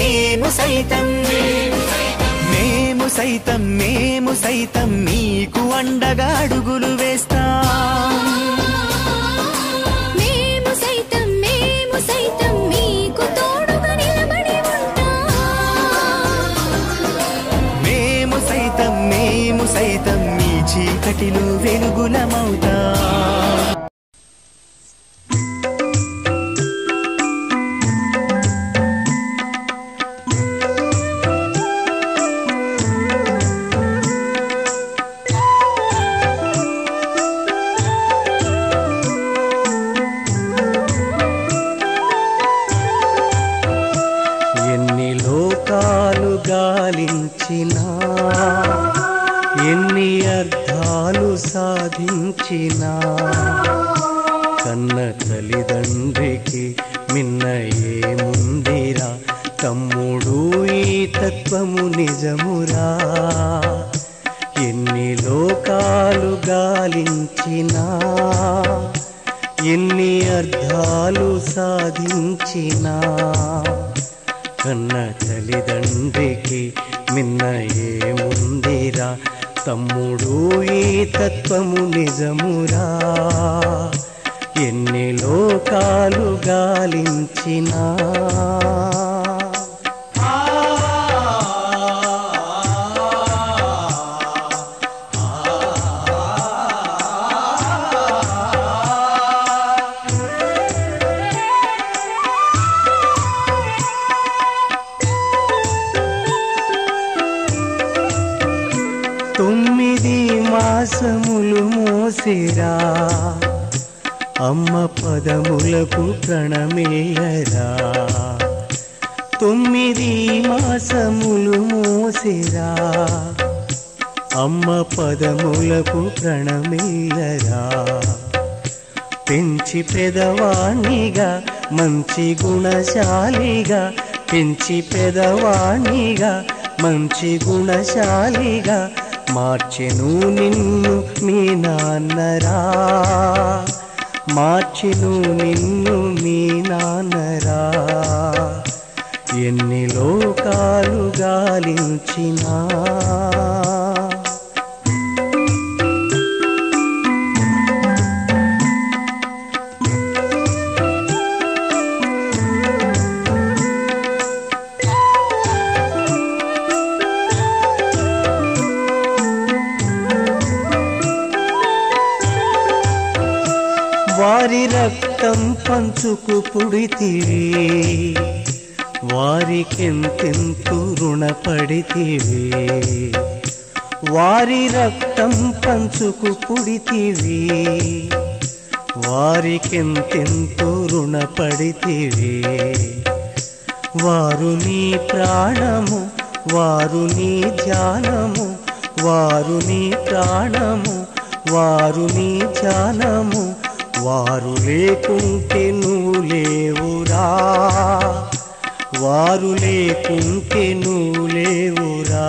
మేము సైతం మేము సైతం నీకు అండగా అడుగులు వేస్తాం. మేము సైతం మీకు తోడుగా నిలబడి ఉంటాం. మేము సైతం మీ చీకటిలో వెలుగులమవుతాం. ఎన్ని లోకాలు గాలించినా, ఎన్ని అర్థాలు సాధించినా, కన్న తల్లిదండ్రికి మిన్న ఏముందిరా తమ్ముడు, ఈ తత్వము నిజమురా. ఎన్ని లోకాలు గాలించినా, ఎన్ని అర్థాలు సాధించినా, కన్న తల్లిదండ్రికి మిన్న ఏముందిరా తమ్ముడు, ఈ తత్వము నిజమురా. ఎన్ని లోకాలు గాలించినా. తొమ్మిది మాసములు మోసిరా అమ్మ పదములకు ప్రణమేయరా. 9 మాసములు మోసిరా అమ్మ పదములకు ప్రణమేయరా. పెంచి పెదవాణిగా మంచి గుణశాలిగా, పెంచి పెదవాణిగా మంచి గుణశాలిగా మార్చెను నిన్ను మీ నాన్నరా. మార్చెను నిన్ను మీ నాన్నరా. ఎన్ని లోకాలు గాలించినా. వారి రక్తం పంచుకు పుడితివి, వారికెంతెంతో రుణపడితివి. వారి రక్తం పంచుకు పుడితివి, వారికెంతెంతో రుణపడితివి. వారు నీ ప్రాణము, వారు నీ ధ్యానము, వారు నీ ప్రాణము, వారు నీ ధ్యానము. వారు లేకుంటే నువ్వు లేవురా, వారు లేకుంటే నువ్వు లేవురా.